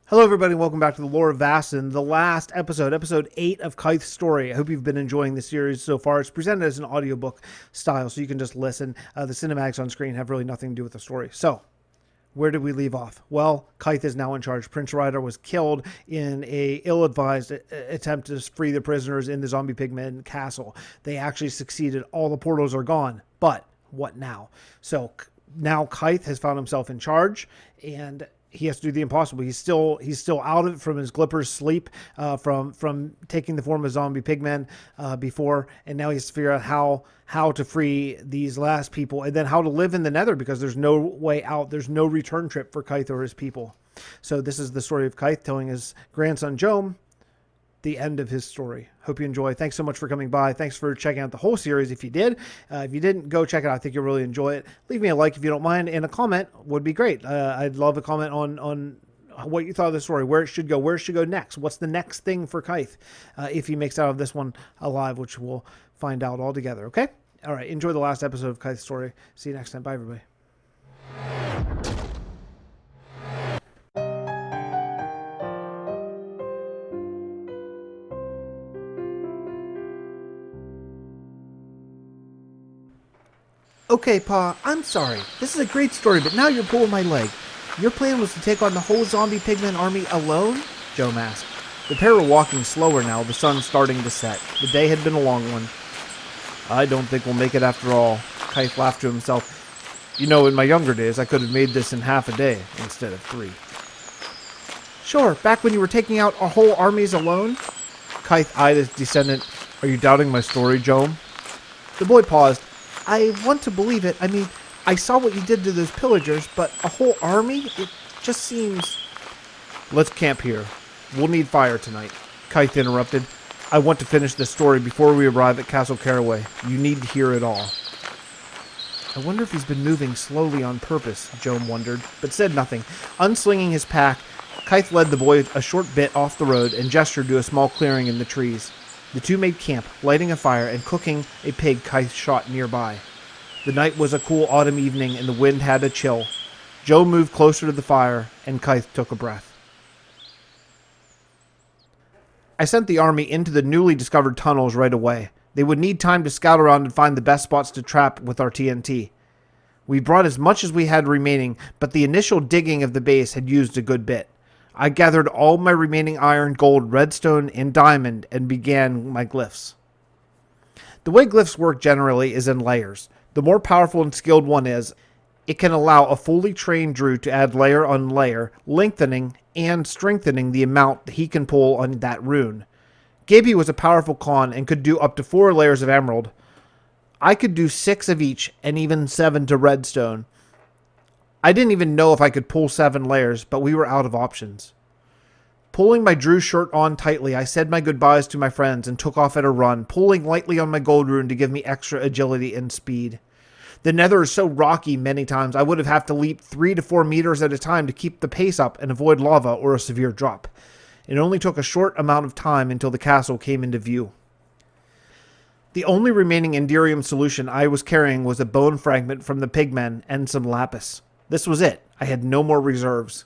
Hello everybody, welcome back to the Lore of Vasten, the last episode, episode 8 of Kyth's story. I hope you've been enjoying the series so far. It's presented as an audiobook style, so you can just listen. The cinematics on screen have really nothing to do with the story. So, where did we leave off? Well, Kyth is now in charge. Prince Ryder was killed in a ill-advised attempt to free the prisoners in the zombie pigmen castle. They actually succeeded. All the portals are gone. But what now? So, now Kyth has found himself in charge, and he has to do the impossible. He's still out of it from his Glipper's sleep, from taking the form of zombie pigmen before, and now he has to figure out how to free these last people, and then how to live in the Nether, because there's no way out. There's no return trip for Kyth or his people. So this is the story of Kyth telling his grandson Jome the end of his story. Hope you enjoy. Thanks so much for coming by. Thanks for checking out the whole series. If you did, if you didn't, go check it out. I think you'll really enjoy it. Leave me a like if you don't mind, and a comment would be great. I'd love a comment on what you thought of the story, where it should go next. What's the next thing for Kyth if he makes out of this one alive, which we'll find out all together. Okay? All right. Enjoy the last episode of Kyth's story. See you next time. Bye, everybody. Okay, Pa, I'm sorry. This is a great story, but now you're pulling my leg. Your plan was to take on the whole zombie pigman army alone? Jome asked. The pair were walking slower now, the sun starting to set. The day had been a long one. I don't think we'll make it after all. Kyth laughed to himself. You know, in my younger days, I could have made this in half a day instead of 3. Sure, back when you were taking out our whole armies alone? Kyth eyed his descendant. Are you doubting my story, Jome? The boy paused. I want to believe it. I mean, I saw what you did to those pillagers, but a whole army? It just seems... Let's camp here. We'll need fire tonight. Kyth interrupted. I want to finish this story before we arrive at Castle Caraway. You need to hear it all. I wonder if he's been moving slowly on purpose, Jome wondered, but said nothing. Unslinging his pack, Kyth led the boy a short bit off the road and gestured to a small clearing in the trees. The two made camp, lighting a fire and cooking a pig Kyth shot nearby. The night was a cool autumn evening and the wind had a chill. Jome moved closer to the fire and Kyth took a breath. I sent the army into the newly discovered tunnels right away. They would need time to scout around and find the best spots to trap with our TNT. We brought as much as we had remaining, but the initial digging of the base had used a good bit. I gathered all my remaining iron, gold, redstone, and diamond and began my glyphs. The way glyphs work generally is in layers. The more powerful and skilled one is, it can allow a fully trained druid to add layer on layer, lengthening and strengthening the amount that he can pull on that rune. Gaby was a powerful con and could do up to 4 layers of emerald. I could do 6 of each and even 7 to redstone. I didn't even know if I could pull 7 layers, but we were out of options. Pulling my Drew shirt on tightly, I said my goodbyes to my friends and took off at a run, pulling lightly on my gold rune to give me extra agility and speed. The Nether is so rocky many times I would have to leap 3 to 4 meters at a time to keep the pace up and avoid lava or a severe drop. It only took a short amount of time until the castle came into view. The only remaining Enderium solution I was carrying was a bone fragment from the pigmen and some lapis. This was it. I had no more reserves.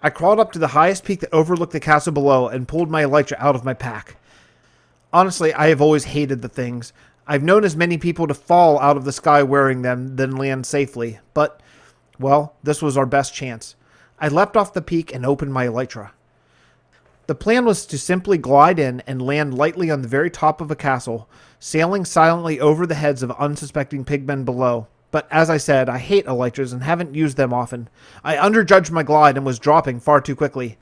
I crawled up to the highest peak that overlooked the castle below and pulled my elytra out of my pack. Honestly, I have always hated the things. I've known as many people to fall out of the sky wearing them than land safely, but, well, this was our best chance. I leapt off the peak and opened my elytra. The plan was to simply glide in and land lightly on the very top of a castle, sailing silently over the heads of unsuspecting pigmen below. But as I said, I hate elytras and haven't used them often. I underjudged my glide and was dropping far too quickly.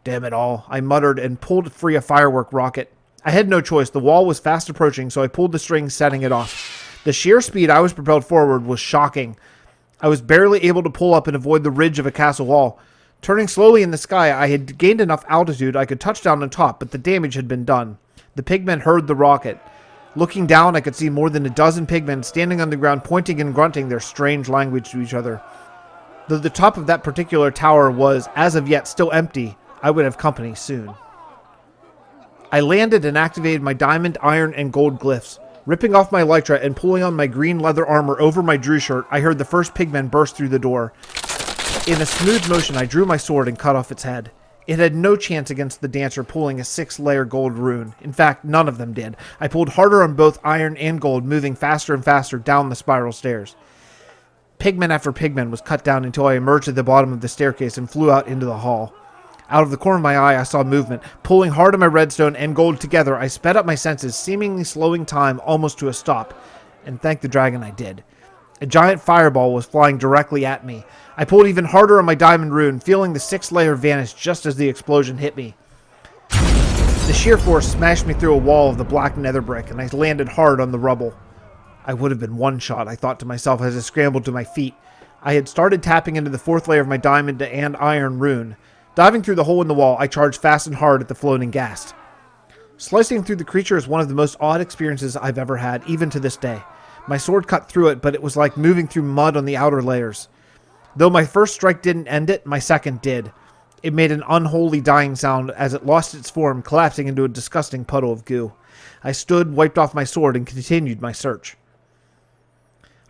Damn it all, I muttered and pulled free a firework rocket. I had no choice. The wall was fast approaching, so I pulled the string, setting it off. The sheer speed I was propelled forward was shocking. I was barely able to pull up and avoid the ridge of a castle wall. Turning slowly in the sky, I had gained enough altitude I could touch down on top, but the damage had been done. The pigmen heard the rocket. Looking down, I could see more than a dozen pigmen standing on the ground, pointing and grunting their strange language to each other. Though the top of that particular tower was, as of yet, still empty, I would have company soon. I landed and activated my diamond, iron, and gold glyphs. Ripping off my elytra and pulling on my green leather armor over my Drew shirt, I heard the first pigman burst through the door. In a smooth motion, I drew my sword and cut off its head. It had no chance against the dancer pulling a 6-layer gold rune. In fact, none of them did. I pulled harder on both iron and gold, moving faster and faster down the spiral stairs. Pigman after pigman was cut down until I emerged at the bottom of the staircase and flew out into the hall. Out of the corner of my eye, I saw movement. Pulling hard on my redstone and gold together, I sped up my senses, seemingly slowing time almost to a stop. And thank the dragon I did. A giant fireball was flying directly at me. I pulled even harder on my diamond rune, feeling the 6-layer vanish just as the explosion hit me. The sheer force smashed me through a wall of the black nether brick, and I landed hard on the rubble. I would have been one shot, I thought to myself as I scrambled to my feet. I had started tapping into the 4th layer of my diamond and iron rune. Diving through the hole in the wall, I charged fast and hard at the floating ghast. Slicing through the creature is one of the most odd experiences I've ever had, even to this day. My sword cut through it, but it was like moving through mud on the outer layers. Though my first strike didn't end it, my second did. It made an unholy dying sound as it lost its form, collapsing into a disgusting puddle of goo. I stood, wiped off my sword, and continued my search.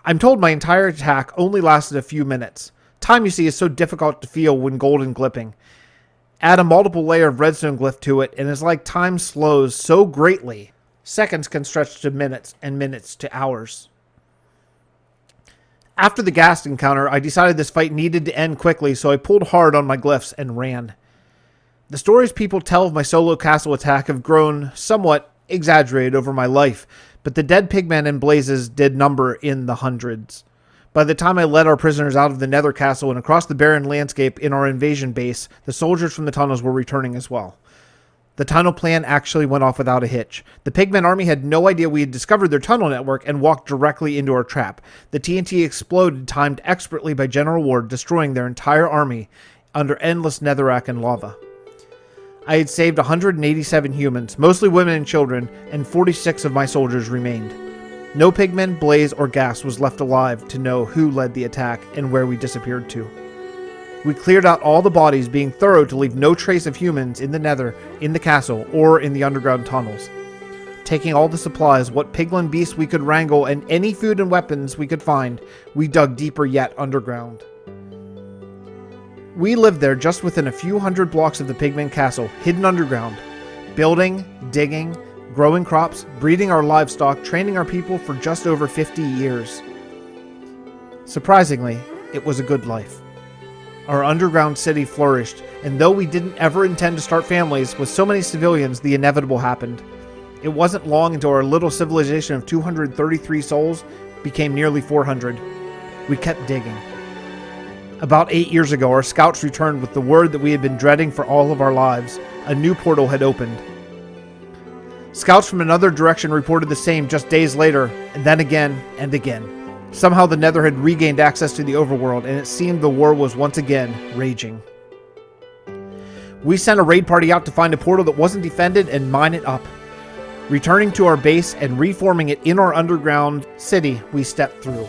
I'm told my entire attack only lasted a few minutes. Time, you see, is so difficult to feel when golden glipping. Add a multiple layer of redstone glyph to it, and it's like time slows so greatly. Seconds can stretch to minutes, and minutes to hours. After the ghast encounter, I decided this fight needed to end quickly, so I pulled hard on my glyphs and ran. The stories people tell of my solo castle attack have grown somewhat exaggerated over my life, but the dead pigmen and blazes did number in the hundreds. By the time I led our prisoners out of the nether castle and across the barren landscape in our invasion base, the soldiers from the tunnels were returning as well. The tunnel plan actually went off without a hitch. The pigmen army had no idea we had discovered their tunnel network and walked directly into our trap. The TNT exploded, timed expertly by General Ward, destroying their entire army under endless netherrack and lava. I had saved 187 humans, mostly women and children, and 46 of my soldiers remained. No pigmen, blaze, or ghast was left alive to know who led the attack and where we disappeared to. We cleared out all the bodies, being thorough to leave no trace of humans in the nether, in the castle, or in the underground tunnels. Taking all the supplies, what piglin beasts we could wrangle, and any food and weapons we could find, we dug deeper yet underground. We lived there just within a few hundred blocks of the pigman castle, hidden underground, building, digging, growing crops, breeding our livestock, training our people for just over 50 years. Surprisingly, it was a good life. Our underground city flourished, and though we didn't ever intend to start families, with so many civilians, the inevitable happened. It wasn't long until our little civilization of 233 souls became nearly 400. We kept digging. About 8 years ago, our scouts returned with the word that we had been dreading for all of our lives. A new portal had opened. Scouts from another direction reported the same just days later, and then again and again. Somehow the Nether had regained access to the overworld, and it seemed the war was once again raging. We sent a raid party out to find a portal that wasn't defended and mine it up. Returning to our base and reforming it in our underground city, we stepped through.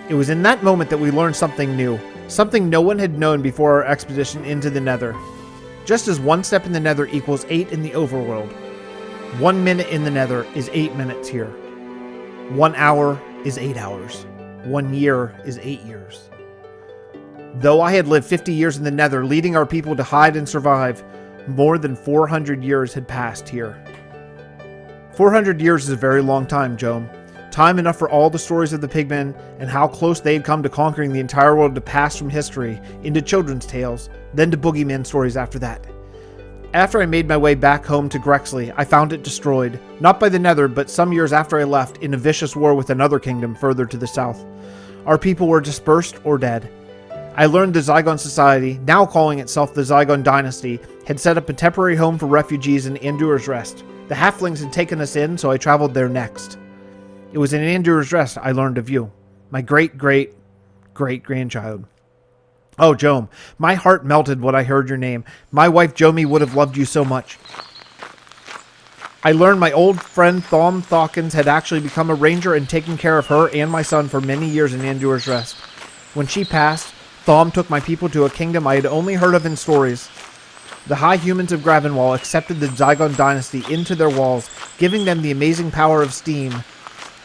It was in that moment that we learned something new, something no one had known before our expedition into the Nether. Just as 1 step in the Nether equals 8 in the overworld, 1 minute in the Nether is 8 minutes here. 1 hour is 8 hours. 1 year is 8 years. Though I had lived 50 years in the Nether, leading our people to hide and survive, more than 400 years had passed here. 400 years is a very long time, Joan. Time enough for all the stories of the pigmen and how close they had come to conquering the entire world to pass from history into children's tales, then to boogeyman stories after that. After I made my way back home to Grexley, I found it destroyed, not by the Nether, but some years after I left, in a vicious war with another kingdom further to the south. Our people were dispersed or dead. I learned the Zygon Society, now calling itself the Zygon Dynasty, had set up a temporary home for refugees in Andur's Rest. The halflings had taken us in, so I traveled there next. It was in Andur's Rest I learned of you, my great-great-great-grandchild. Oh, Jome, my heart melted when I heard your name. My wife Jomi would have loved you so much. I learned my old friend Thom Thawkins had actually become a ranger and taken care of her and my son for many years in Andur's Rest. When she passed, Thom took my people to a kingdom I had only heard of in stories. The High Humans of Gravenwall accepted the Zygon Dynasty into their walls, giving them the amazing power of steam,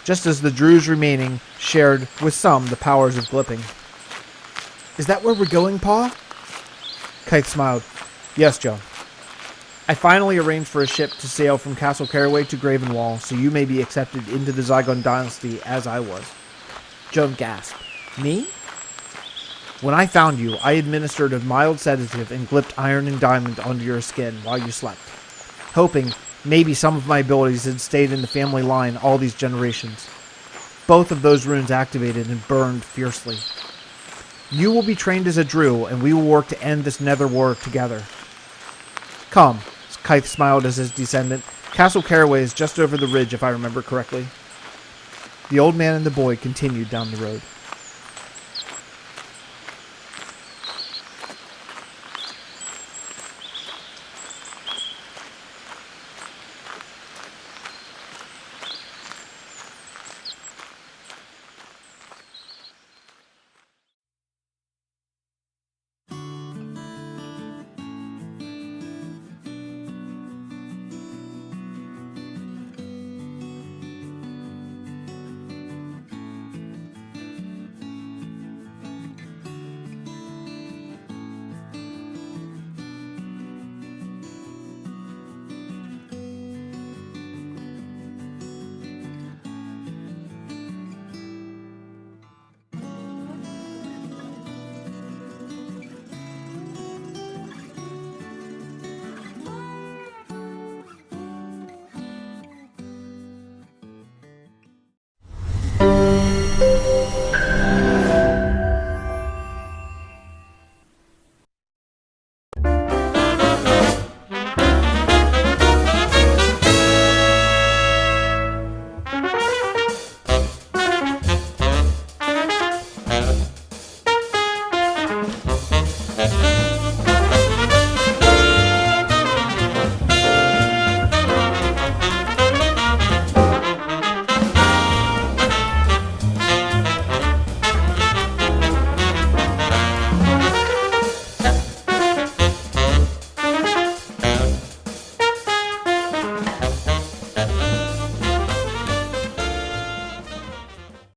just as the Druze remaining shared with some the powers of glipping. Is that where we're going, Pa? Kyth smiled. Yes, Joe. I finally arranged for a ship to sail from Castle Caraway to Gravenwall, so you may be accepted into the Zygon dynasty as I was. Joan gasped. Me? When I found you, I administered a mild sedative and clipped iron and diamond onto your skin while you slept, hoping maybe some of my abilities had stayed in the family line all these generations. Both of those runes activated and burned fiercely. You will be trained as a Drew, and we will work to end this nether war together. Come, Kyth smiled as his descendant. Castle Caraway is just over the ridge, if I remember correctly. The old man and the boy continued down the road.